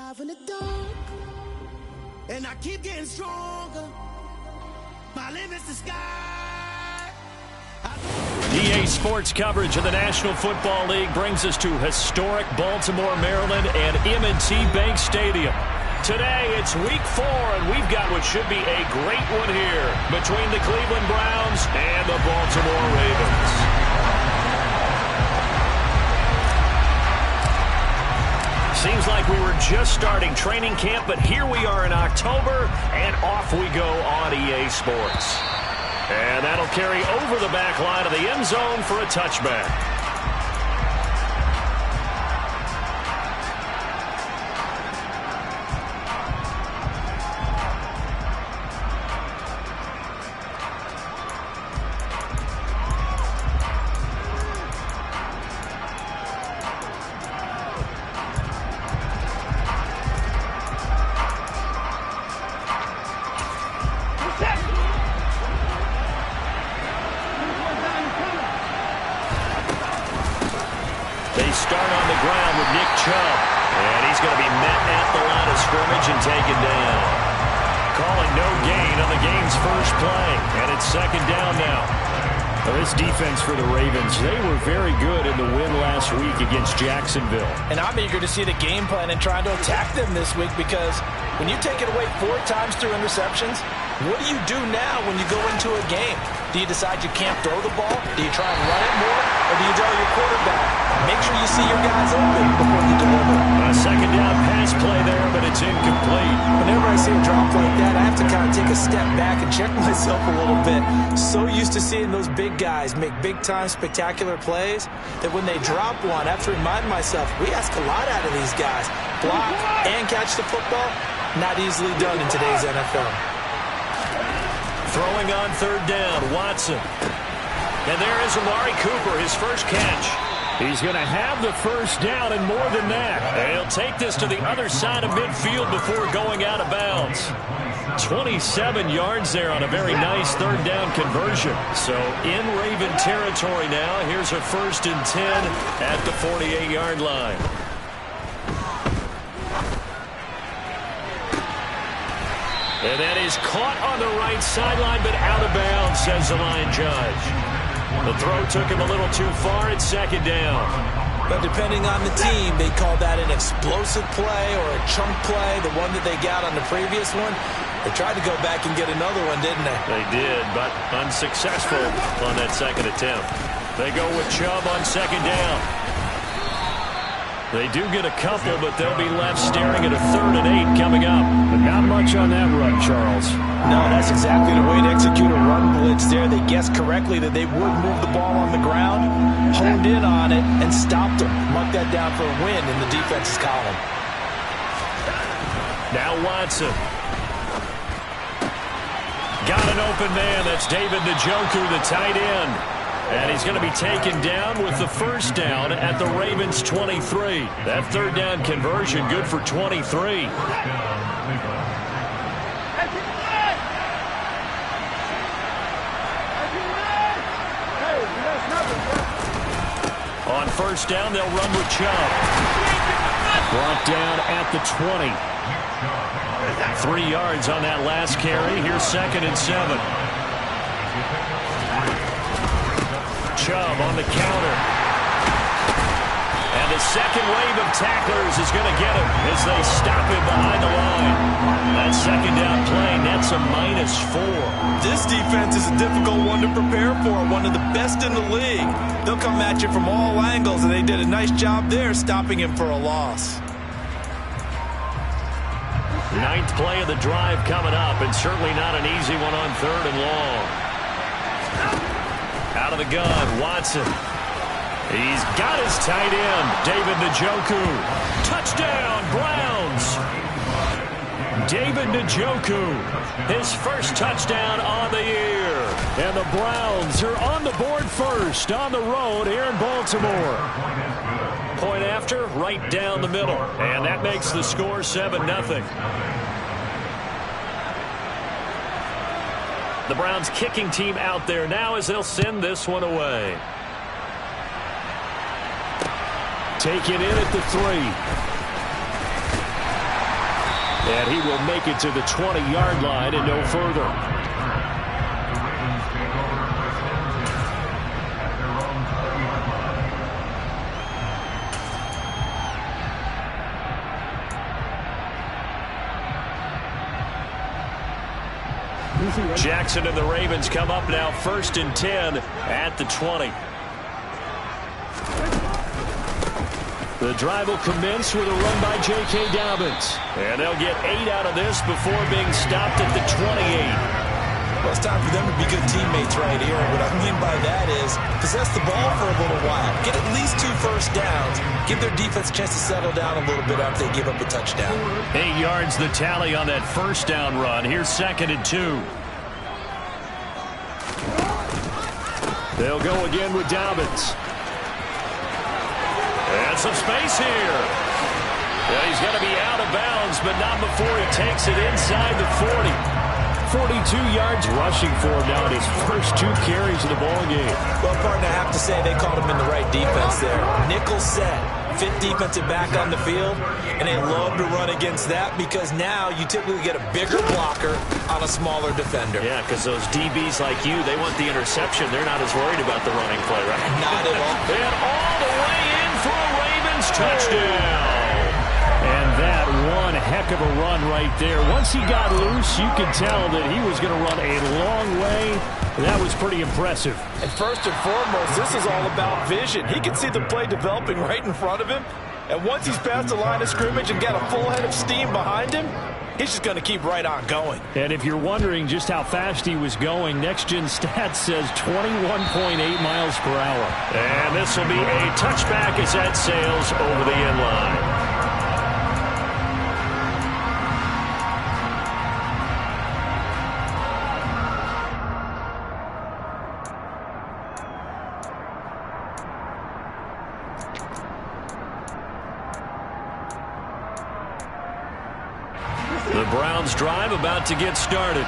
survive in the dark, and I keep getting stronger. My limit's the sky. EA Sports coverage of the National Football League brings us to historic Baltimore, Maryland, and M&T Bank Stadium. Today, it's Week 4, and we've got what should be a great one here between the Cleveland Browns and the Baltimore Ravens. Seems like we were just starting training camp, but here we are in October, and off we go on EA Sports. And that'll carry over the back line of the end zone for a touchback. They start on the ground with Nick Chubb, and he's going to be met at the line of scrimmage and taken down. Calling no gain on the game's first play, and it's second down now. Well, this defense for the Ravens, they were very good in the win last week against Jacksonville. And I'm eager to see the game plan and trying to attack them this week, because when you take it away 4 times through interceptions, what do you do now when you go into a game? Do you decide you can't throw the ball? Do you try and run it more? Or do you tell your quarterback, make sure you see your guys open before you deliver? A second down pass play there, but it's incomplete. Whenever I see a drop like that, I have to kind of take a step back and check myself a little bit. So used to seeing those big guys make big-time spectacular plays that when they drop one, I have to remind myself, we ask a lot out of these guys. Block and catch the football, not easily done in today's NFL. Throwing on third down, Watson. And there is Amari Cooper, his first catch. He's going to have the first down and more than that. And he'll take this to the other side of midfield before going out of bounds. 27 yards there on a very nice third down conversion. So in Raven territory now. Here's a 1st and 10 at the 48-yard line. And that is caught on the right sideline, but out of bounds, says the line judge. The throw took him a little too far. It's second down. But depending on the team, they call that an explosive play or a chunk play, the one that they got on the previous one. They tried to go back and get another one, didn't they? They did, but unsuccessful on that second attempt. They go with Chubb on second down. They do get a couple, but they'll be left staring at a 3rd and 8 coming up. But not much on that run, Charles. No, that's exactly the way to execute a run blitz there. They guessed correctly that they would move the ball on the ground, honed in on it, and stopped them. Mark that down for a win in the defense's column. Now Watson. Got an open man. That's David Njoku, the tight end. And he's going to be taken down with the first down at the Ravens' 23. That third down conversion good for 23. On first down, they'll run with Chubb. Brought down at the 20. 3 yards on that last carry. Here's 2nd and 7. Chubb on the counter. And the second wave of tacklers is going to get him as they stop him behind the line. That second down play nets a -4. This defense is a difficult one to prepare for, one of the best in the league. They'll come at you from all angles, and they did a nice job there stopping him for a loss. 9th play of the drive coming up, and certainly not an easy one on 3rd and long. Out of the gun, Watson. He's got his tight end, David Njoku. Touchdown, Browns. David Njoku, his first touchdown on the year. And the Browns are on the board first on the road here in Baltimore. Point after, right down the middle. And that makes the score 7-0. The Browns kicking team out there now as they'll send this one away. Take it in at the 3. And he will make it to the 20-yard line and no further. Jackson and the Ravens come up now 1st and 10 at the 20. The drive will commence with a run by J.K. Dobbins. And they'll get 8 out of this before being stopped at the 28. Well, it's time for them to be good teammates right here. What I mean by that is possess the ball for a little while. Get at least 2 first downs. Give their defense a chance to settle down a little bit after they give up a touchdown. 8 yards the tally on that first down run. Here's 2nd and 2. They'll go again with Dobbins. And some space here. Yeah, he's going to be out of bounds, but not before he takes it inside the 40. 42 yards rushing for him now in his first 2 carries of the ball game. Well, partner, I have to say they called him in the right defense there. Nickel set, fit defensive back on the field, and they love to run against that because now you typically get a bigger blocker on a smaller defender. Yeah, because those DBs like you, they want the interception. They're not as worried about the running play, right? Not at all. And all the way in for a Ravens touchdown. And that one heck of a run right there. Once he got loose, you could tell that he was going to run a long way. That was pretty impressive. And first and foremost, this is all about vision. He can see the play developing right in front of him. And once he's past the line of scrimmage and got a full head of steam behind him, he's just going to keep right on going. And if you're wondering just how fast he was going, Next Gen Stats says 21.8 miles per hour. And this will be a touchback as that sails over the end line. The Browns drive about to get started.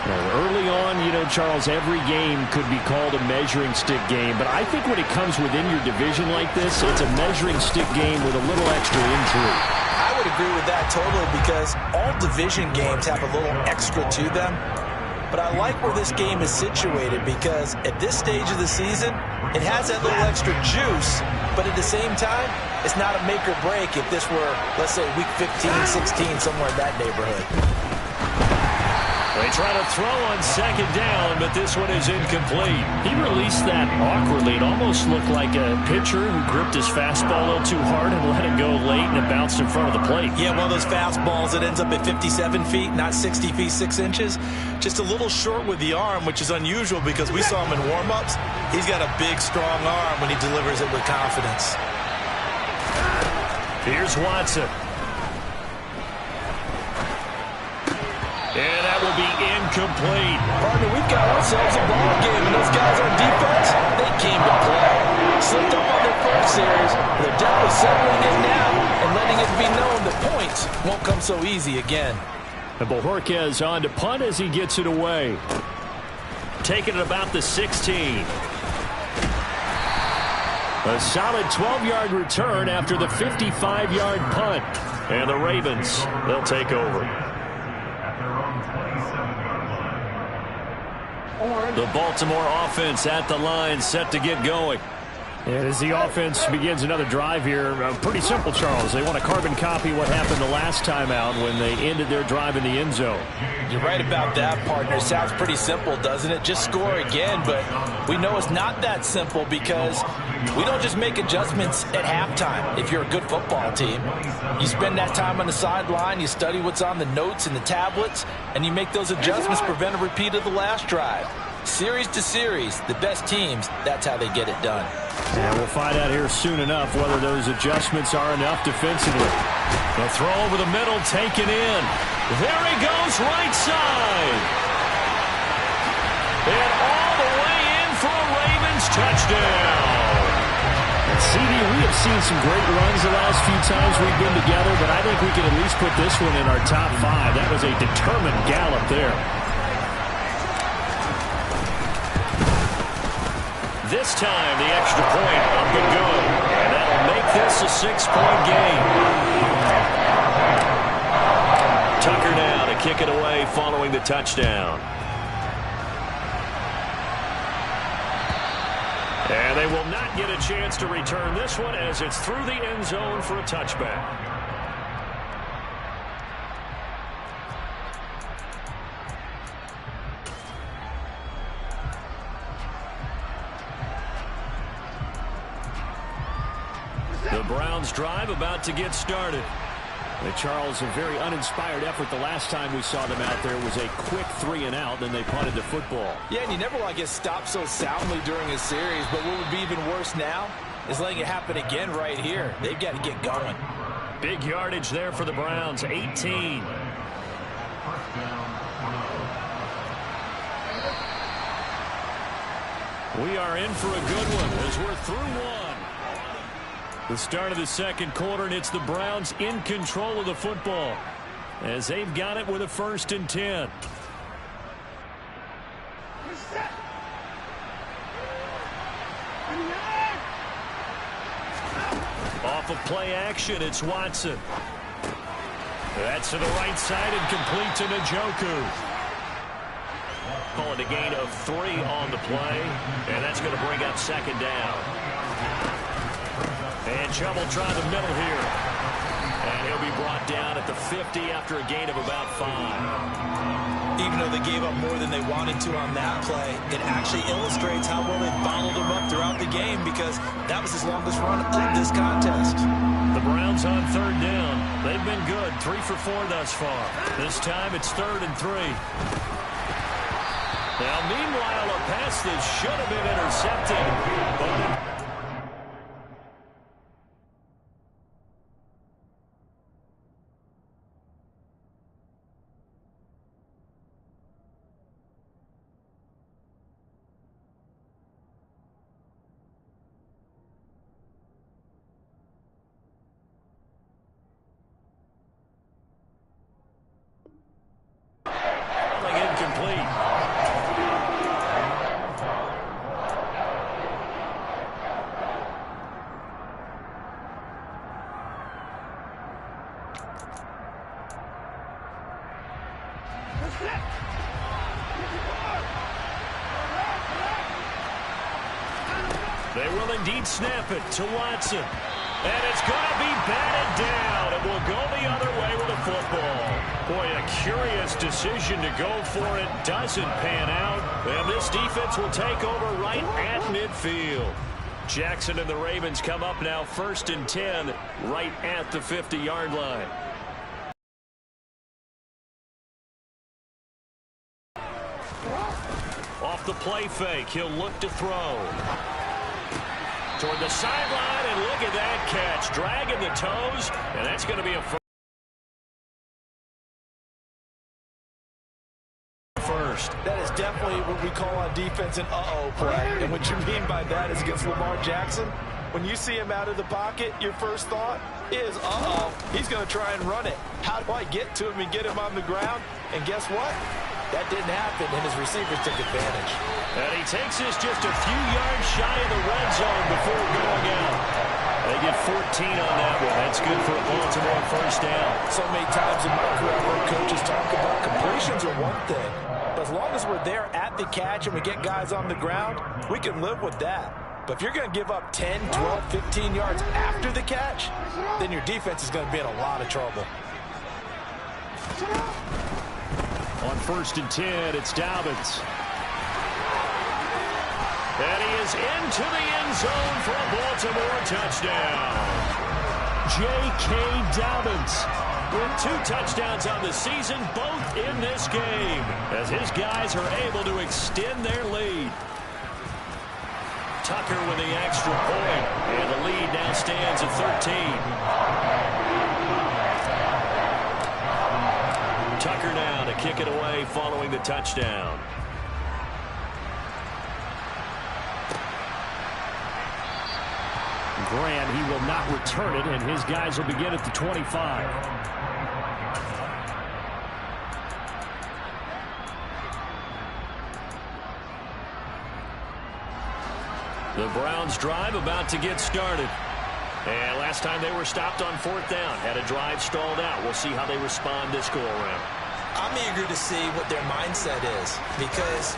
Well, early on, you know, Charles, every game could be called a measuring stick game. But I think when it comes within your division like this, it's a measuring stick game with a little extra intrigue. I would agree with that totally because all division games have a little extra to them. But I like where this game is situated because at this stage of the season, it has that little extra juice. But at the same time, it's not a make or break if this were, let's say, week 15, 16, somewhere in that neighborhood. They try to throw on 2nd down, but this one is incomplete. He released that awkwardly. It almost looked like a pitcher who gripped his fastball a little too hard and let it go late, and it bounced in front of the plate. Yeah, one of those fastballs that ends up at 57 feet, not 60 feet, 6 inches. Just a little short with the arm, which is unusual because we saw him in warm-ups. He's got a big, strong arm when he delivers it with confidence. Here's Watson. And that will be incomplete. Partner, we've got ourselves a ball game, and those guys on defense, they came to play. Slipped up on their first series. They're definitely settling in now and letting it be known the points won't come so easy again. And Bojorquez on to punt as he gets it away. Taking it about the 16. A solid 12-yard return after the 55-yard punt. And the Ravens, they'll take over. The Baltimore offense at the line, set to get going. And as the offense begins another drive here, pretty simple, Charles. They want to carbon copy what happened the last time out when they ended their drive in the end zone. You're right about that, partner. It sounds pretty simple, doesn't it? Just score again, but we know it's not that simple because we don't just make adjustments at halftime if you're a good football team. You spend that time on the sideline, you study what's on the notes and the tablets, and you make those adjustments to prevent a repeat of the last drive. Series to series, the best teams, that's how they get it done. And we'll find out here soon enough whether those adjustments are enough defensively. The throw over the middle, taken in. There he goes, right side. And all the way in for a Ravens touchdown. CD, we have seen some great runs the last few times we've been together, but I think we can at least put this one in our top 5. That was a determined gallop there. This time, the extra point up and good. And that'll make this a 6-point game. kick it away following the touchdown. And they will not get a chance to return this one as it's through the end zone for a touchback. The Browns drive about to get started. Hey, Charles, a very uninspired effort the last time we saw them out there was a quick 3-and-out, then they punted the football. Yeah, and you never want to get stopped so soundly during a series, but what would be even worse now is letting it happen again right here. They've got to get going. Big yardage there for the Browns, 18. We are in for a good one as we're through one. The start of the second quarter, and it's the Browns in control of the football as they've got it with a 1st and 10. Off of play action, it's Watson. That's to the right side and complete to Njoku. Call it a gain of 3 on the play, and that's going to bring up 2nd down. And Chubb will try the middle here. And he'll be brought down at the 50 after a gain of about 5. Even though they gave up more than they wanted to on that play, it actually illustrates how well they bottled them up throughout the game because that was his longest run of this contest. The Browns on 3rd down. They've been good, 3 for 4 thus far. This time it's 3rd and 3. Now, meanwhile, a pass that should have been intercepted. But incomplete. They will indeed snap it to Watson. And it's going to be batted down. It will go the other way with the football. Boy, a curious decision to go for it. Doesn't pan out. And this defense will take over right at midfield. Jackson and the Ravens come up now 1st and 10 right at the 50-yard line. Off the play fake, he'll look to throw. Toward the sideline, and look at that catch. Dragging the toes, and that's going to be a first. That is definitely what we call on defense an uh-oh play. And what you mean by that is against Lamar Jackson, when you see him out of the pocket, your first thought is, uh-oh, he's going to try and run it. How do I get to him and get him on the ground? And guess what? That didn't happen, and his receivers took advantage. And he takes this just a few yards shy of the red zone before going out. They get 14 on that one. That's good for a Baltimore 1st down. So many times in my career, I've heard coaches talk about completions are one thing. But as long as we're there at the catch and we get guys on the ground, we can live with that. But if you're going to give up 10, 12, 15 yards after the catch, then your defense is going to be in a lot of trouble. On 1st and 10, it's Dobbins. And he is into the end zone for a Baltimore touchdown. J.K. Dobbins with 2 touchdowns on the season, both in this game, as his guys are able to extend their lead. Tucker with the extra point, and the lead now stands at 13. Tucker now to kick it away following the touchdown. Grant, he will not return it, and his guys will begin at the 25. The Browns drive about to get started. And last time they were stopped on 4th down. Had a drive stalled out. We'll see how they respond this go-around. I'm eager to see what their mindset is, because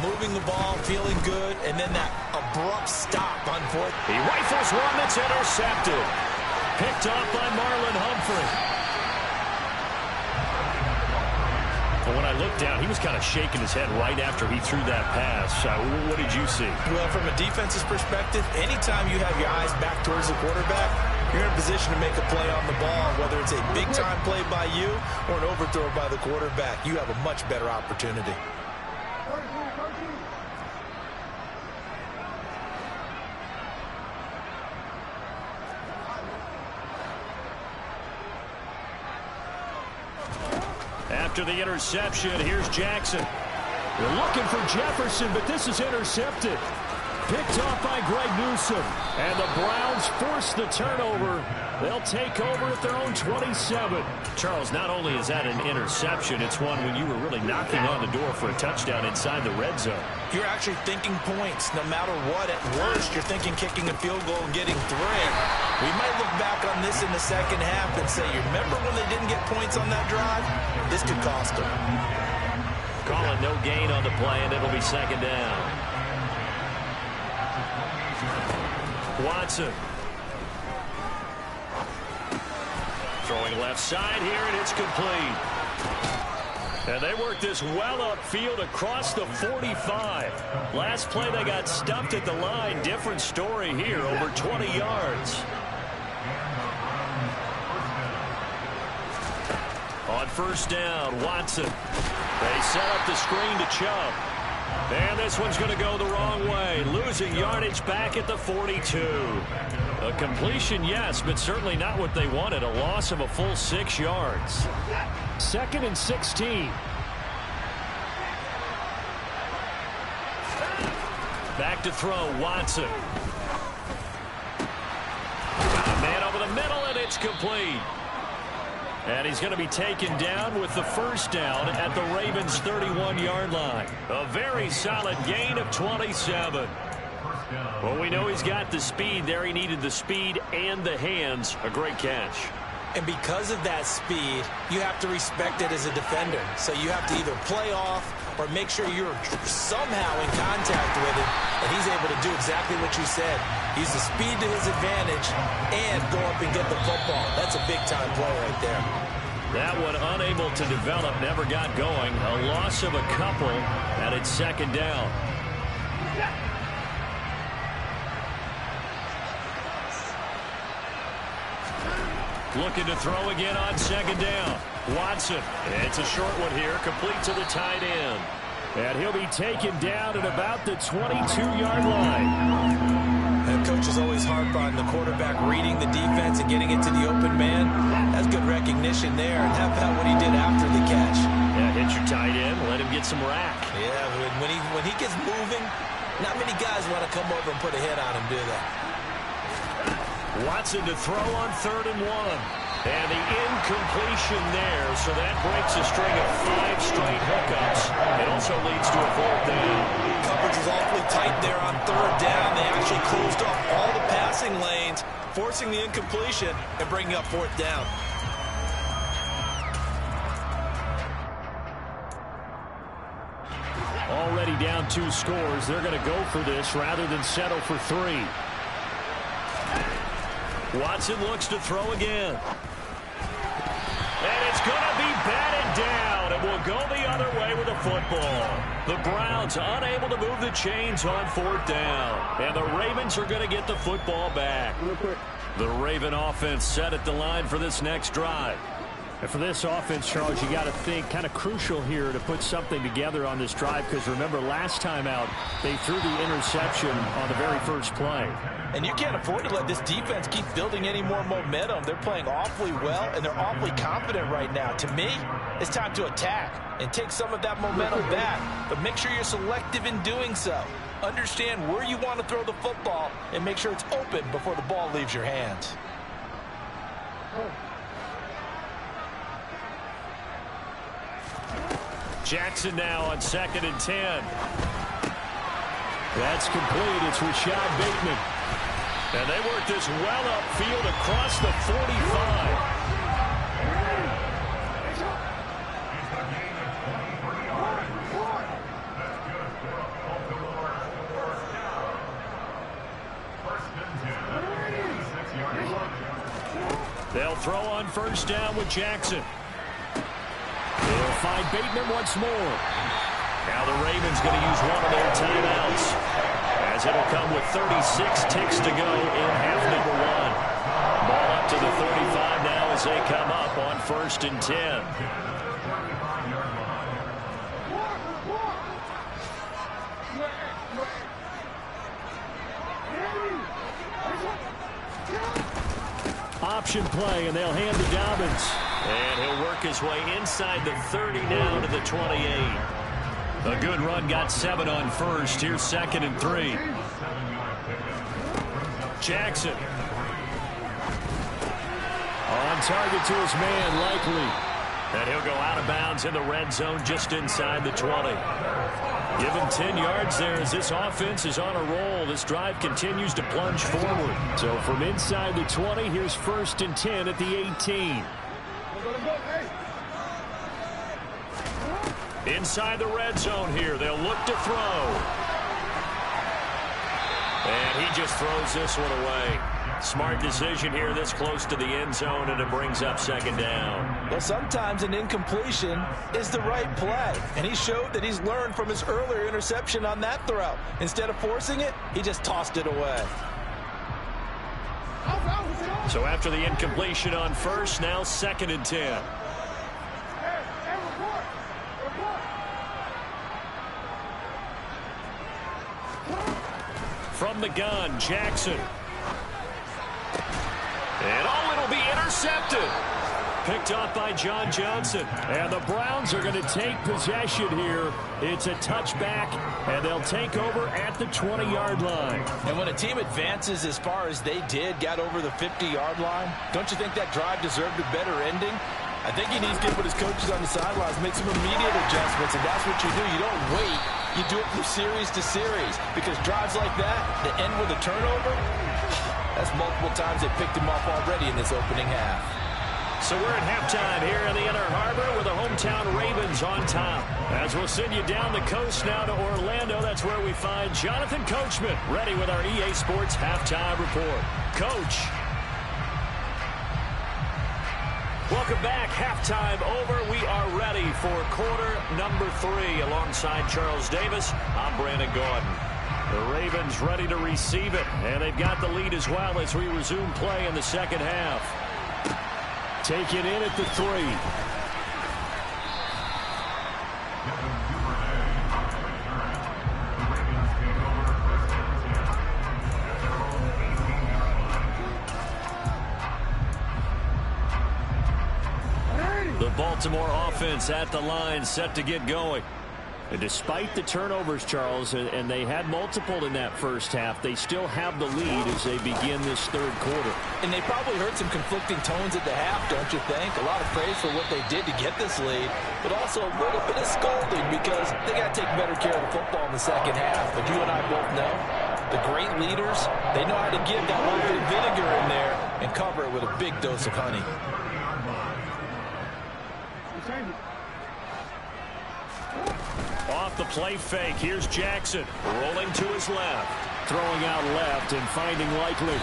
moving the ball, feeling good, and then that abrupt stop on fourth. He rifles one that's intercepted. Picked off by Marlon Humphrey. Well, when I looked down, he was kind of shaking his head right after he threw that pass. What did you see? Well, from a defense's perspective, anytime you have your eyes back towards the quarterback, you're in a position to make a play on the ball, whether it's a big-time play by you or an overthrow by the quarterback. You have a much better opportunity. After the interception, here's Jackson. They're looking for Jefferson, but this is intercepted. Picked off by Greg Newsome. And the Browns force the turnover. They'll take over at their own 27. Charles, not only is that an interception, it's one when you were really knocking on the door for a touchdown inside the red zone. You're actually thinking points. No matter what, at worst, you're thinking kicking a field goal and getting 3. We might look back on this in the second half and say, you remember when they didn't get points on that drive? This could cost them. Calling no gain on the play, and it'll be second down. Watson. Throwing left side here, and it's complete. And they work this well upfield across the 45. Last play, they got stuffed at the line. Different story here, over 20 yards. On first down, Watson. They set up the screen to Chubb. And this one's going to go the wrong way. Losing yardage back at the 42. A completion, yes, but certainly not what they wanted. A loss of a full 6 yards. 2nd and 16. Back to throw, Watson. Got a man over the middle, and it's complete. And he's going to be taken down with the first down at the Ravens' 31-yard line. A very solid gain of 27. Well, we know he's got the speed there. He needed the speed and the hands. A great catch. And because of that speed, you have to respect it as a defender. So you have to either play off or make sure you're somehow in contact with him, and he's able to do exactly what you said. Use the speed to his advantage and go up and get the football. That's a big-time play right there. That one unable to develop, never got going. A loss of a couple, and it's second down. Looking to throw again on second down. Watson. It's a short one here, complete to the tight end. And he'll be taken down at about the 22-yard line. And coaches always harp on the quarterback reading the defense and getting it to the open man. That's good recognition there. And how about what he did after the catch? Yeah, hit your tight end, let him get some rack. Yeah, when he gets moving, not many guys want to come over and put a hit on him, do they? Watson to throw on 3rd and 1. And the incompletion there, so that breaks a string of 5 straight hookups. It also leads to a 4th down. Coverage was awfully tight there on 3rd down. They actually closed off all the passing lanes, forcing the incompletion and bringing up 4th down. Already down 2 scores. They're going to go for this rather than settle for 3. Watson looks to throw again. And it's going to be batted down. It will go the other way with the football. The Browns unable to move the chains on 4th down. And the Ravens are going to get the football back. The Raven offense set at the line for this next drive. And for this offense, Charles, you got to think kind of crucial here to put something together on this drive, because remember last time out they threw the interception on the very first play. And you can't afford to let this defense keep building any more momentum. They're playing awfully well, and they're awfully confident right now. To me, it's time to attack and take some of that momentum back, but make sure you're selective in doing so. Understand where you want to throw the football and make sure it's open before the ball leaves your hands. Jackson now on 2nd and 10. That's complete. It's Rashad Bateman. And they work this well upfield across the 45. They'll throw on first down with Jackson. They'll find Bateman once more. Now the Ravens going to use one of their timeouts, as it'll come with 36 ticks to go in half number one. Ball up to the 35 now as they come up on 1st and 10. Option play, and they'll hand to Dobbins. And he'll work his way inside the 30 now to the 28. A good run, got 7 on first. Here's 2nd and 3. Jackson. On target to his man, Likely. And he'll go out of bounds in the red zone just inside the 20. Give him 10 yards there as this offense is on a roll. This drive continues to plunge forward. So from inside the 20, here's 1st and 10 at the 18. Inside the red zone here. They'll look to throw. And he just throws this one away. Smart decision here this close to the end zone, and it brings up 2nd down. Well, sometimes an incompletion is the right play, and he showed that he's learned from his earlier interception on that throw. Instead of forcing it, he just tossed it away. So after the incompletion on first, now 2nd and 10. From the gun, Jackson. And it'll be intercepted. Picked off by John Johnson. And the Browns are going to take possession here. It's a touchback, and they'll take over at the 20-yard line. And when a team advances as far as they did, got over the 50-yard line, don't you think that drive deserved a better ending? I think he needs to get with his coaches on the sidelines, make some immediate adjustments, and that's what you do. You don't wait. You do it from series to series, because drives like that end with a turnover, that's multiple times they picked him off already in this opening half. So we're at halftime here in the Inner Harbor with the hometown Ravens on top. As we'll send you down the coast now to Orlando, that's where we find Jonathan Coachman ready with our EA Sports halftime report. Coach. Welcome back. Halftime over. We are ready for quarter number 3 alongside Charles Davis. I'm Brandon Gordon. The Ravens ready to receive it, and they've got the lead as well as we resume play in the second half. Take it in at the 3. The Baltimore offense at the line, set to get going. And despite the turnovers, Charles, and they had multiple in that first half, they still have the lead as they begin this third quarter. And they probably heard some conflicting tones at the half, don't you think? A lot of praise for what they did to get this lead, but also a little bit of scolding because they got to take better care of the football in the second half. But you and I both know the great leaders, they know how to give that little bit of vinegar in there and cover it with a big dose of honey. Off the play fake, here's Jackson rolling to his left. Throwing out left and finding Likely.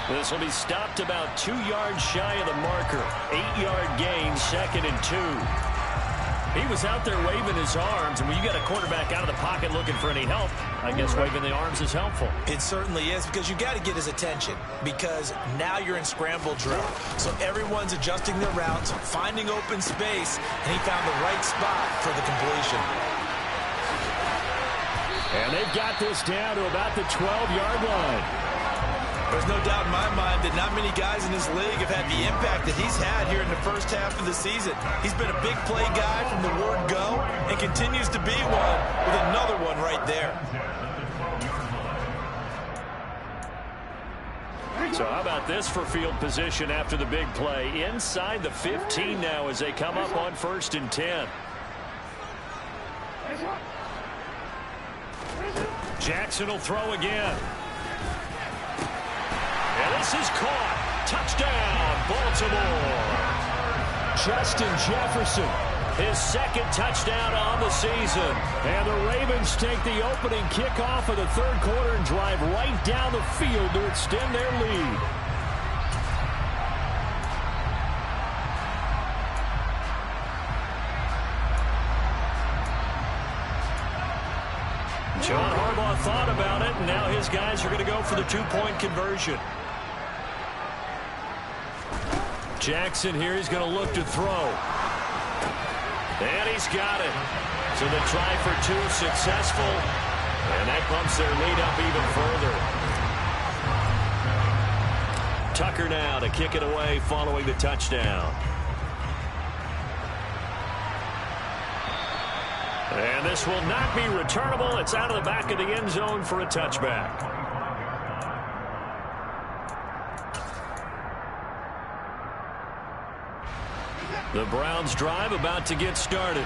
This will be stopped about 2 yards shy of the marker. 8-yard gain, 2nd and 2. He was out there waving his arms, and when you got a quarterback out of the pocket looking for any help, I guess waving the arms is helpful. It certainly is, because you got to get his attention, because now you're in scramble drill. So everyone's adjusting their routes, finding open space, and he found the right spot for the completion. And they've got this down to about the 12-yard line. There's no doubt in my mind that not many guys in this league have had the impact that he's had here in the first half of the season. He's been a big play guy from the word go and continues to be one with another one right there. So how about this for field position after the big play? Inside the 15 now as they come up on 1st and 10. Jackson will throw again. And this is caught. Touchdown, Baltimore. Justin Jefferson. His 2nd touchdown on the season. And the Ravens take the opening kickoff of the third quarter and drive right down the field to extend their lead. thought about it, and now his guys are going to go for the two-point conversion. Jackson here is going to look to throw. And he's got it. So the try for two successful. And that bumps their lead up even further. Tucker now to kick it away following the touchdown. And this will not be returnable. It's out of the back of the end zone for a touchback. The Browns drive about to get started.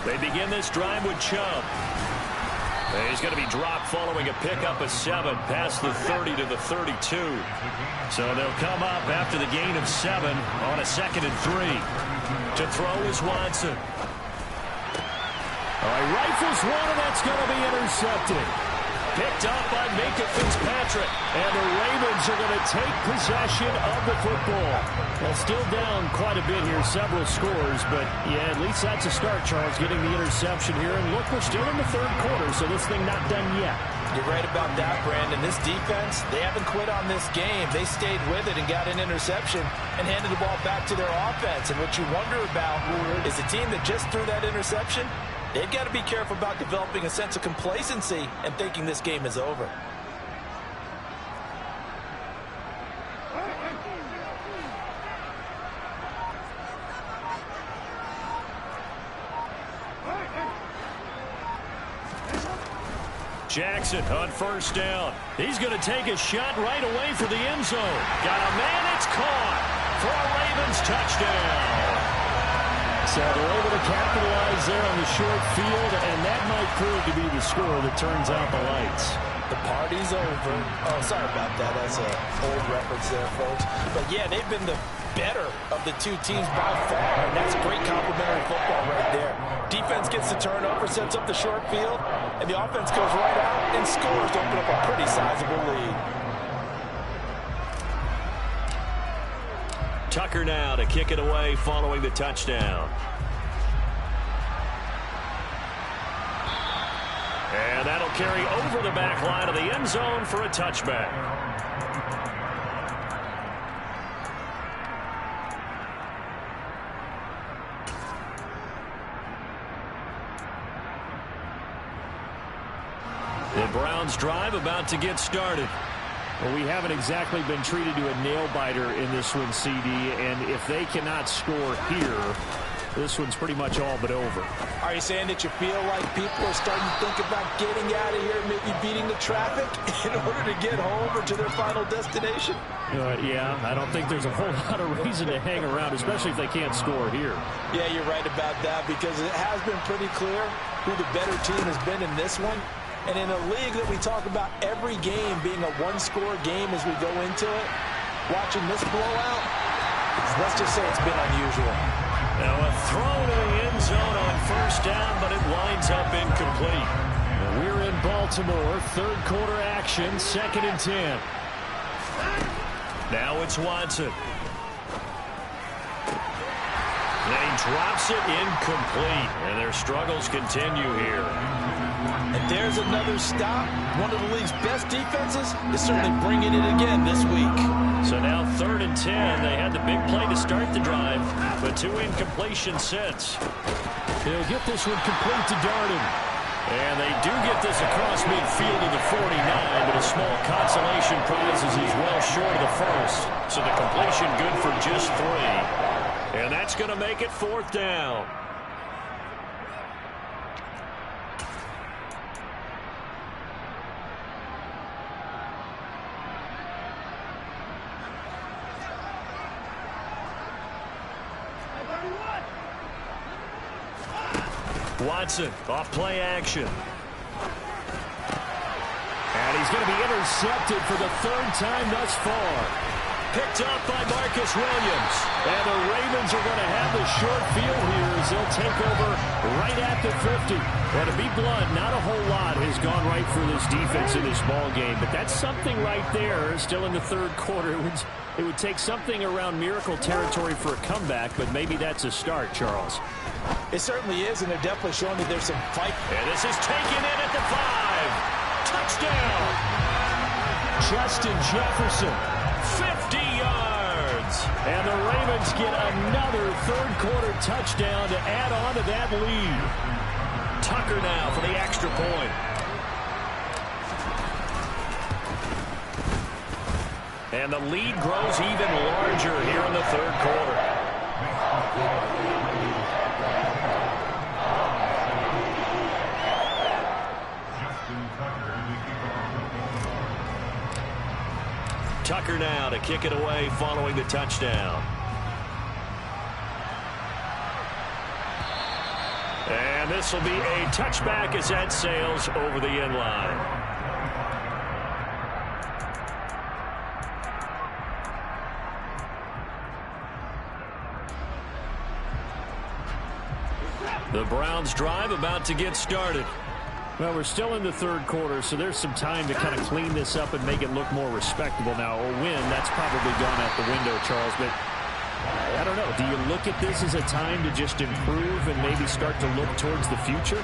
They begin this drive with Chubb. And he's going to be dropped following a pickup of 7 past the 30 to the 32. So they'll come up after the gain of 7 on a 2nd and 3. To throw is Watson. All right, rifles one, and that's going to be intercepted. Picked up by Minkah Fitzpatrick. And the Ravens are going to take possession of the football. Well, still down quite a bit here, several scores. But, yeah, at least that's a start, Charles, getting the interception here. And look, we're still in the third quarter, so this thing not done yet. You're right about that, Brandon. This defense, they haven't quit on this game. They stayed with it and got an interception and handed the ball back to their offense. And what you wonder about is the team that just threw that interception, they've got to be careful about developing a sense of complacency and thinking this game is over. Jackson on first down. He's going to take a shot right away for the end zone. Got a man, it's caught for a Ravens touchdown. So they're able to capitalize there on the short field, and that might prove to be the score that turns out the lights. The party's over. Oh, sorry about that. That's an old reference there, folks. But, yeah, they've been the better of the two teams by far, and that's great complimentary football right there. Defense gets the turnover, sets up the short field, and the offense goes right out and scores to open up a pretty sizable lead. Tucker now to kick it away following the touchdown. And that'll carry over the back line of the end zone for a touchback. The Browns drive about to get started. Well, we haven't exactly been treated to a nail-biter in this one, CD, and if they cannot score here, this one's pretty much all but over. Are you saying that you feel like people are starting to think about getting out of here, maybe beating the traffic in order to get home or to their final destination? Yeah, I don't think there's a whole lot of reason to hang around, especially if they can't score here. Yeah, you're right about that, because it has been pretty clear who the better team has been in this one. And in a league that we talk about every game being a one-score game as we go into it, watching this blowout, let's just say it's been unusual. Now a throw to the end zone on first down, but it winds up incomplete. We're in Baltimore, third quarter action, 2nd and 10. Now it's Watson. And he drops it incomplete, and their struggles continue here. And there's another stop. One of the league's best defenses is certainly bringing it again this week. So now 3rd and 10. They had the big play to start the drive, but 2 incompletions since. They'll get this one complete to Darden. And they do get this across midfield to the 49, but a small consolation prize as he's well short of the first. So the completion good for just 3. And that's going to make it 4th down. Watson off play action. And he's going to be intercepted for the 3rd time thus far. Picked up by Marcus Williams. And the Ravens are going to have the short field here as they'll take over right at the 50. Well, to be blunt, not a whole lot has gone right for this defense in this ball game, but that's something right there. Still in the 3rd quarter. It would take something around miracle territory for a comeback, but maybe that's a start, Charles. It certainly is, and they're definitely showing that there's some fight. And this is taken in at the 5. Touchdown! Justin Jefferson. 50 yards. And the Ravens get another third-quarter touchdown to add on to that lead. Tucker now for the extra point. And the lead grows even larger here in the third quarter. Tucker now to kick it away following the touchdown. And this will be a touchback as that sails over the end line. The Browns drive about to get started. Well, we're still in the third quarter, so there's some time to kind of clean this up and make it look more respectable now. A win, that's probably gone out the window, Charles. But I don't know. Do you look at this as a time to just improve and maybe start to look towards the future?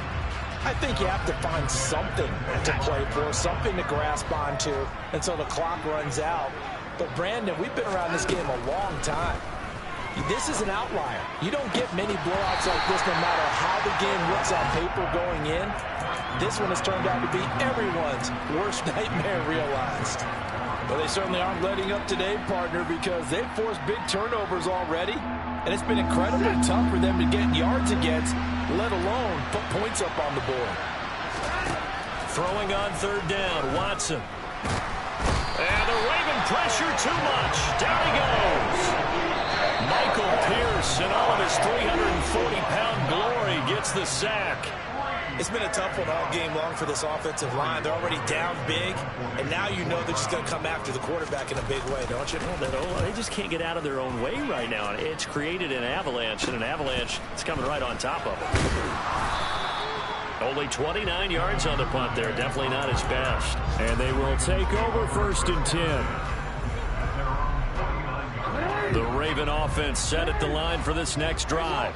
I think you have to find something to play for, something to grasp onto until the clock runs out. But, Brandon, we've been around this game a long time. This is an outlier. You don't get many blowouts like this no matter how the game looks on paper going in. This one has turned out to be everyone's worst nightmare realized. Well, they certainly aren't letting up today, partner, because they've forced big turnovers already. And it's been incredibly tough for them to get yards against, let alone put points up on the board. Throwing on third down, Watson. And the Raven pressure too much. Down he goes. Michael Pierce in all of his 340-pound glory gets the sack. It's been a tough one all game long for this offensive line. They're already down big, and now you know they're just going to come after the quarterback in a big way, don't you? They just can't get out of their own way right now. It's created an avalanche, and an avalanche is coming right on top of them. Only 29 yards on the punt there. Definitely not his best. And they will take over 1st and 10. The Raven offense set at the line for this next drive.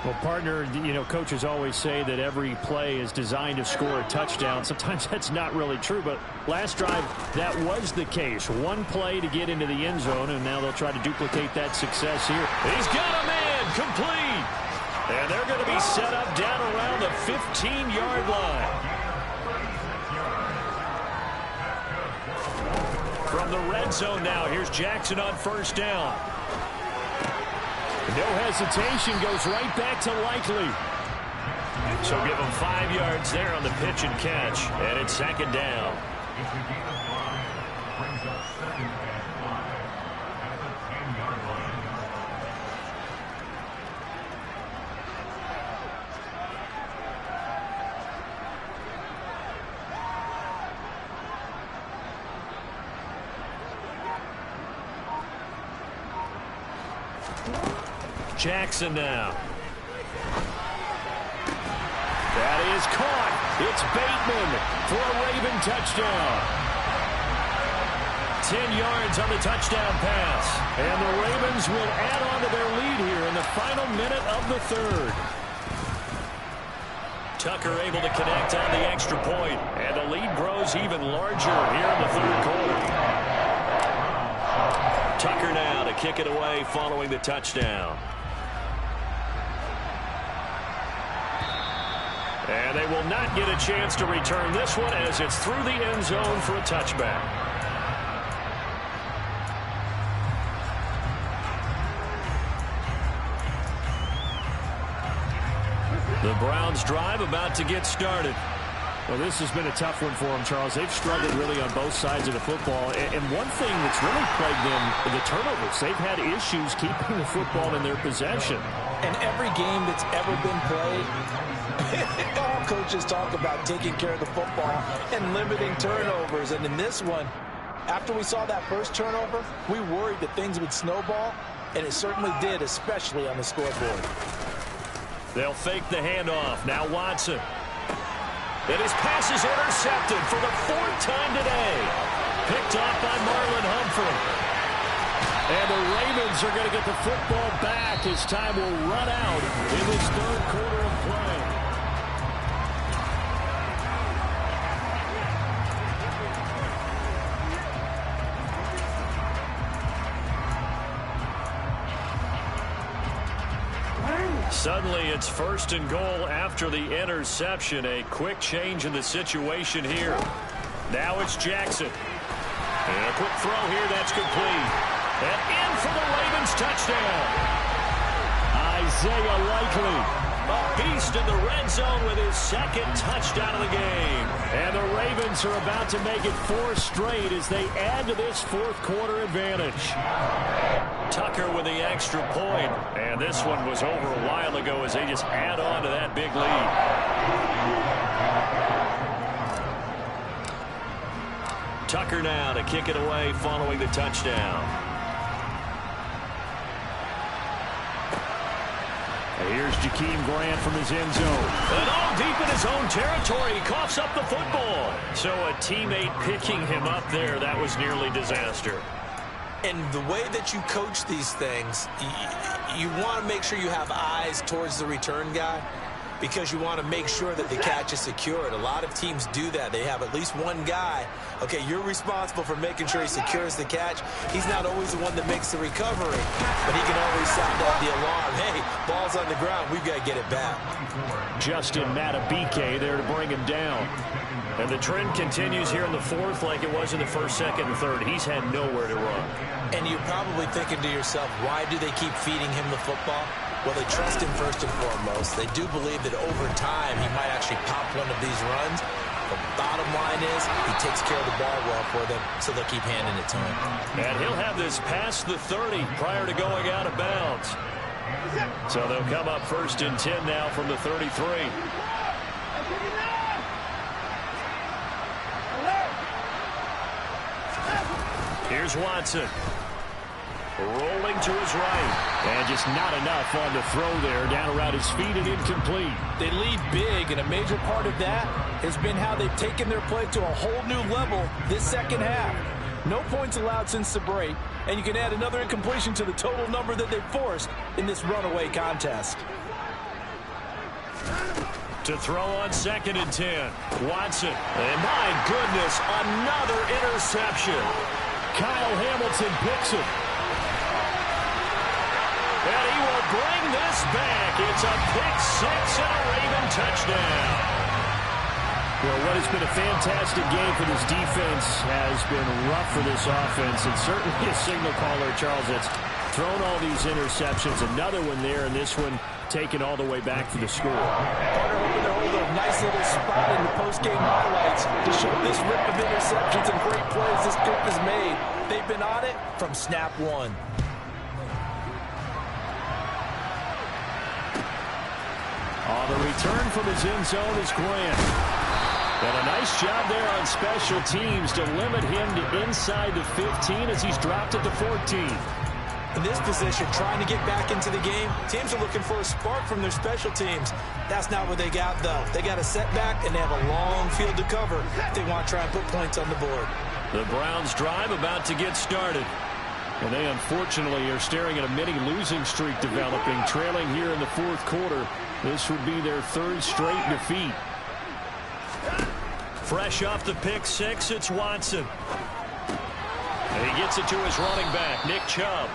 Well, partner, you know, coaches always say that every play is designed to score a touchdown. Sometimes that's not really true, but last drive, that was the case. One play to get into the end zone, and now they'll try to duplicate that success here. He's got a man complete. And they're going to be set up down around the 15-yard line. From the red zone now, here's Jackson on 1st down. No hesitation, goes right back to Likely. So give him 5 yards there on the pitch and catch. And it's 2nd down. Jackson now. That is caught. It's Bateman for a Raven touchdown. 10 yards on the touchdown pass. And the Ravens will add on to their lead here in the final minute of the third. Tucker able to connect on the extra point. And the lead grows even larger here in the third quarter. Tucker now to kick it away following the touchdown. And they will not get a chance to return this one as it's through the end zone for a touchback. The Browns drive about to get started. Well, this has been a tough one for them, Charles. They've struggled really on both sides of the football. And one thing that's really plagued them, the turnovers. They've had issues keeping the football in their possession. And every game that's ever been played, all coaches talk about taking care of the football and limiting turnovers. And in this one, after we saw that first turnover, we worried that things would snowball, and it certainly did, especially on the scoreboard. They'll fake the handoff. Now Watson. And his pass is intercepted for the 4th time today. Picked off by Marlon Humphrey. And the Ravens are going to get the football back as time will run out in this third quarter of play. Suddenly, it's 1st and goal after the interception. A quick change in the situation here. Now it's Jackson. And a quick throw here, that's complete. And in for the Ravens touchdown. Isaiah Likely. A beast in the red zone with his 2nd touchdown of the game. And the Ravens are about to make it 4 straight as they add to this 4th quarter advantage. Tucker with the extra point. And this one was over a while ago as they just add on to that big lead. Tucker now to kick it away following the touchdown. Here's Jakeem Grant from his end zone. And all deep in his own territory. He coughs up the football. So a teammate picking him up there, that was nearly disaster. And the way that you coach these things, you want to make sure you have eyes towards the return guy because you want to make sure that the catch is secured. A lot of teams do that. They have at least one guy. Okay, you're responsible for making sure he secures the catch. He's not always the one that makes the recovery, but he can always sound out the alarm. Hey, ball's on the ground. We've got to get it back. Justin Matabike there to bring him down. And the trend continues here in the 4th like it was in the 1st, 2nd, and 3rd. He's had nowhere to run. And you're probably thinking to yourself, why do they keep feeding him the football? Well, they trust him first and foremost. They do believe that over time he might actually pop one of these runs. The bottom line is he takes care of the ball well for them, so they'll keep handing it to him. And he'll have this past the 30 prior to going out of bounds. So they'll come up 1st and 10 now from the 33. Here's Watson. Rolling to his right. And just not enough on the throw there. Down around his feet and incomplete. They lead big, and a major part of that has been how they've taken their play to a whole new level this second half. No points allowed since the break, and you can add another incompletion to the total number that they've forced in this runaway contest. To throw on 2nd and 10. Watson. And my goodness, another interception. Kyle Hamilton picks it. And he will bring this back. It's a pick 6 and a Raven touchdown. Well, what has been a fantastic game for this defense has been rough for this offense. And certainly a signal caller, Charles, that's thrown all these interceptions. Another one there, and this one taken all the way back for the score. Carter hoping to hold a nice little spot in the post-game highlights to show this rip of interceptions and great plays this group has made. They've been on it from snap one. On the return from his end zone is Grant. And a nice job there on special teams to limit him to inside the 15 as he's dropped it to 14. In this position, trying to get back into the game, teams are looking for a spark from their special teams. That's not what they got, though. They got a setback, and they have a long field to cover if they want to try and put points on the board. The Browns drive about to get started. And they unfortunately are staring at a mini losing streak developing, trailing here in the 4th quarter. This would be their 3rd straight defeat. Fresh off the pick 6, it's Watson. And he gets it to his running back, Nick Chubb.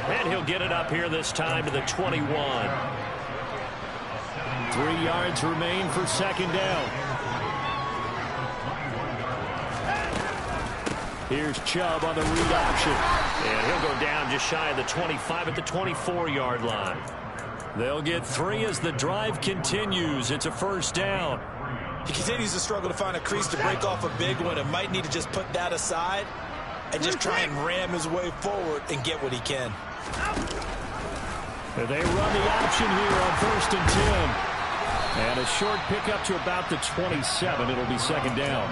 And he'll get it up here this time to the 21. 3 yards remain for 2nd down. Here's Chubb on the read option. And he'll go down just shy of the 25 at the 24-yard line. They'll get 3 as the drive continues. It's a 1st down. He continues to struggle to find a crease to break off a big one and might need to just put that aside and just try and ram his way forward and get what he can. And they run the option here on 1st and 10. And a short pickup to about the 27. It'll be 2nd down.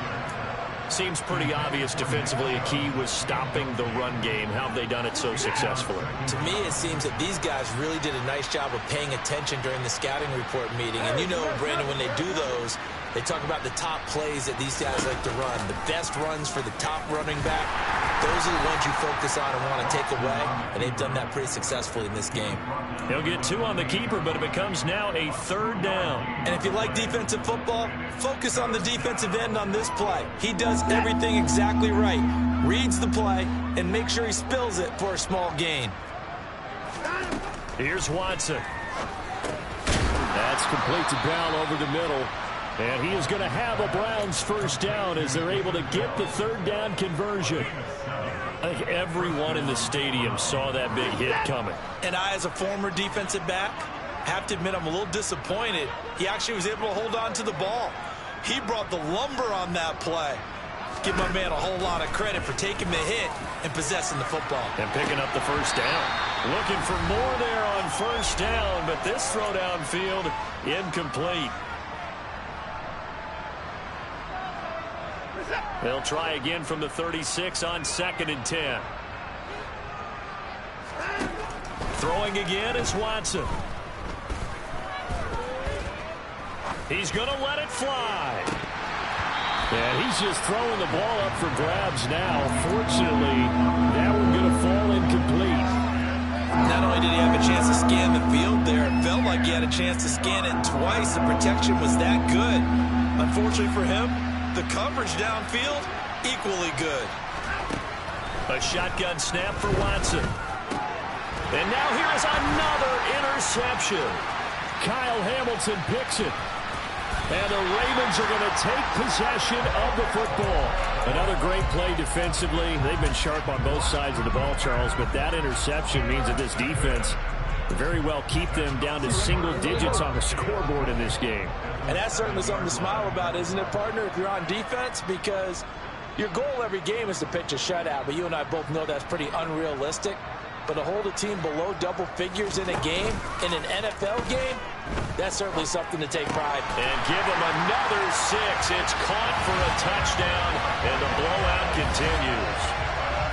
Seems pretty obvious defensively a key was stopping the run game. How have they done it so successfully? To me, it seems that these guys really did a nice job of paying attention during the scouting report meeting. And you know, Brandon, when they do those, They talk about the top plays that these guys like to run, the best runs for the top running back. Those are the ones you focus on and want to take away, and they've done that pretty successfully in this game. He'll get 2 on the keeper, but it becomes now a 3rd down. And if you like defensive football, focus on the defensive end on this play. He does everything exactly right. Reads the play and make sure he spills it for a small gain. Here's Watson. That's complete to Bell over the middle. And he is going to have a Browns first down as they're able to get the 3rd down conversion. I think everyone in the stadium saw that big hit coming. And I, as a former defensive back, have to admit I'm a little disappointed. He actually was able to hold on to the ball. He brought the lumber on that play. Give my man a whole lot of credit for taking the hit and possessing the football. And picking up the first down. Looking for more there on first down, but this throw downfield incomplete. They'll try again from the 36 on 2nd and 10. Throwing again is Watson. He's going to let it fly. And he's just throwing the ball up for grabs now. Fortunately, that one going to fall incomplete. Not only did he have a chance to scan the field there, it felt like he had a chance to scan it twice. The protection was that good. Unfortunately for him, the coverage downfield, equally good. A shotgun snap for Watson. And now here is another interception. Kyle Hamilton picks it. And the Ravens are going to take possession of the football. Another great play defensively. They've been sharp on both sides of the ball, Charles, but that interception means that this defense very well keep them down to single digits on the scoreboard in this game. And that's certainly something to smile about, isn't it, partner, if you're on defense? Because your goal every game is to pitch a shutout, but you and I both know that's pretty unrealistic. But to hold a team below double figures in a game, in an NFL game, that's certainly something to take pride. And give them another 6. It's caught for a touchdown, and the blowout continues.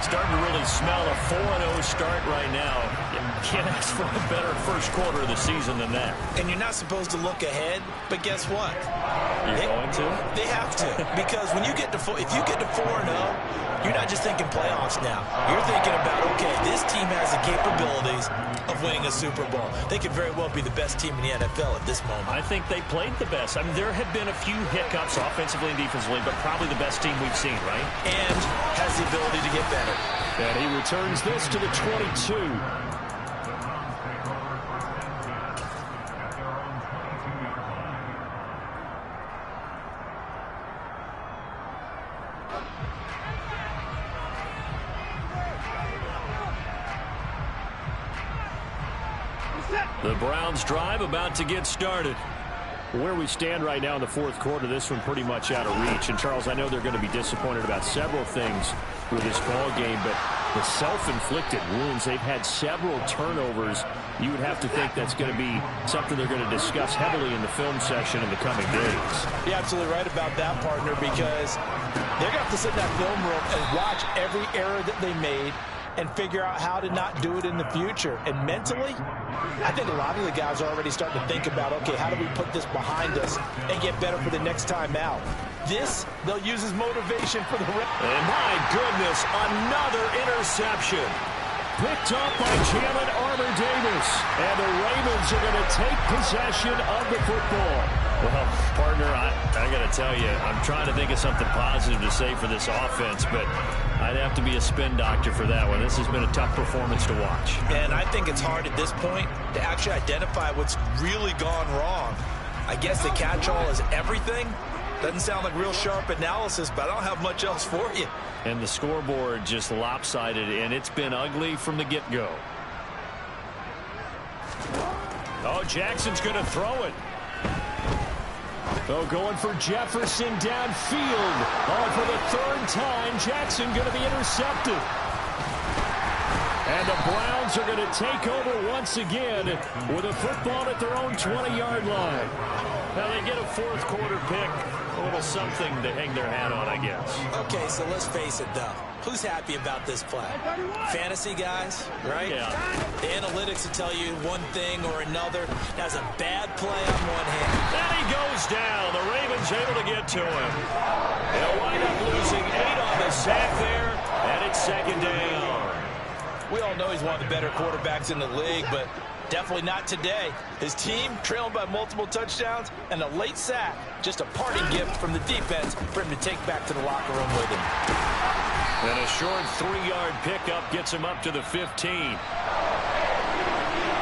Starting to really smell a 4-0 start right now. You can't ask for a better first quarter of the season than that. And you're not supposed to look ahead, but guess what? You're going to? They have to, because when you get to if you get to 4-0, you're not just thinking playoffs now. You're thinking about, okay, this team has the capabilities of winning a Super Bowl. They could very well be the best team in the NFL at this moment. I think they played the best. I mean, there have been a few hiccups offensively and defensively, but probably the best team we've seen, right? And has the ability to get better. And he returns this to the 22. The Browns drive about to get started. Where we stand right now in the fourth quarter, this one pretty much out of reach. And, Charles, I know they're going to be disappointed about several things with this ball game, but the self-inflicted wounds, they've had several turnovers. You would have to think that's going to be something they're going to discuss heavily in the film session in the coming days. You're absolutely right about that, partner, because they're going to have to sit in that film room and watch every error that they made and figure out how to not do it in the future. And mentally, I think a lot of the guys are already starting to think about, okay, how do we put this behind us and get better for the next time out? This, they'll use as motivation for the rest. And my goodness, another interception. Picked up by Jalen Armour-Davis. And the Ravens are going to take possession of the football. Well, partner, I got to tell you, I'm trying to think of something positive to say for this offense, but I'd have to be a spin doctor for that one. This has been a tough performance to watch. And I think it's hard at this point to actually identify what's really gone wrong. I guess the catch-all is everything. Doesn't sound like real sharp analysis, but I don't have much else for you. And the scoreboard just lopsided, and it's been ugly from the get-go. Oh, Jackson's going to throw it. Oh, going for Jefferson downfield. Oh, for the third time, Jackson going to be intercepted. And the Browns are going to take over once again with a football at their own 20-yard line. Now they get a fourth quarter pick A little something to hang their hat on, I guess. Okay, so let's face it, though. Who's happy about this play? Fantasy guys, right? Yeah. The analytics will tell you one thing or another. That's a bad play on one hand. And he goes down. The Ravens able to get to him. They'll wind up losing 8 on the sack there, and it's second down. We all know he's one of the better quarterbacks in the league, but definitely not today. His team trailing by multiple touchdowns, and a late sack, just a parting gift from the defense for him to take back to the locker room with him. And a short 3-yard pickup gets him up to the 15.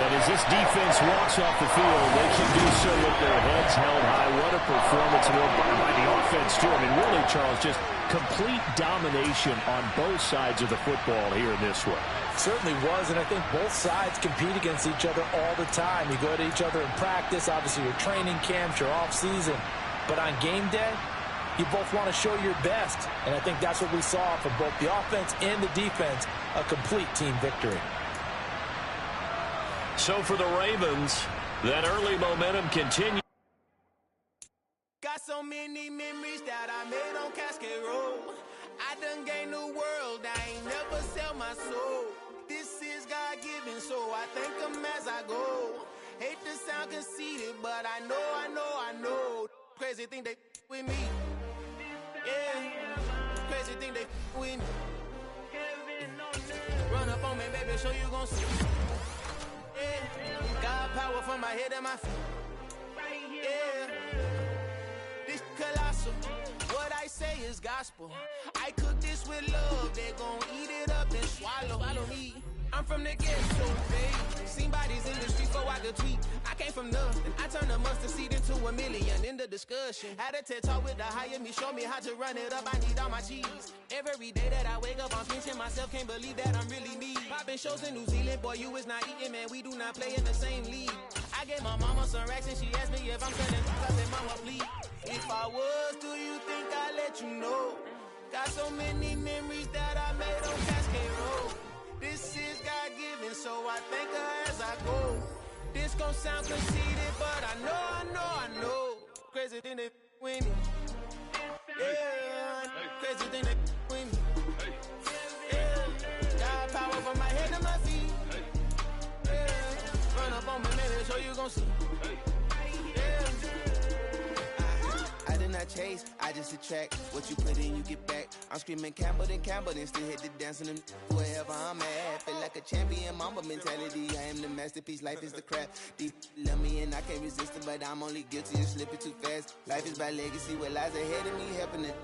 And as this defense walks off the field, they can do so with their heads held high. What a performance by the offense, too. I mean, really, Charles, just complete domination on both sides of the football here in this one. Certainly was, and I think both sides compete against each other all the time. You go to each other in practice, obviously your training camps, your off-season. But on game day, you both want to show your best. And I think that's what we saw from both the offense and the defense, a complete team victory. So for the Ravens, that early momentum continues. Got so many memories that I made on Cascade Road. I done gained the world, I ain't never sell my soul. This is God-given, so I thank him as I go. Hate to sound conceited, but I know. Crazy thing they with me. Yeah, crazy thing they with me. Run up on me, baby, show you gon' see. Yeah, God power from my head and my feet. Yeah, this colossal. What I say is gospel. I cook this with love. They gon' eat it up and swallow me. I'm from the ghetto, babe. Seen bodies in the street before I could tweet. I came from nothing. I turned a mustard seed into a million in the discussion. Had a TED talk with the higher me, show me how to run it up. I need all my cheese. Every day that I wake up, I'm pinching myself. Can't believe that I'm really me. Popping shows in New Zealand, boy, you is not eating, man. We do not play in the same league. I gave my mama some racks and she asked me if I'm selling. I said, mama, please. If I was, do you think I'd let you know? Got so many memories that I made on Cascade Road. This is God-given, so I thank her as I go. This gon' sound conceited, but I know. Crazy thing they with me. Yeah, crazy thing they with me. Yeah, God power from my head to my feet. Yeah, run up on me, maybe show you gon' see. I did not chase, I just attract. What you put in, you get back. I'm screaming Campbell, then still hit the dancing and wherever I'm at. Feel like a champion, mamba mentality. I am the masterpiece, life is the crap. Deep love me and I can't resist it, but I'm only guilty of slipping too fast. Life is by legacy, what lies ahead of me, helping to get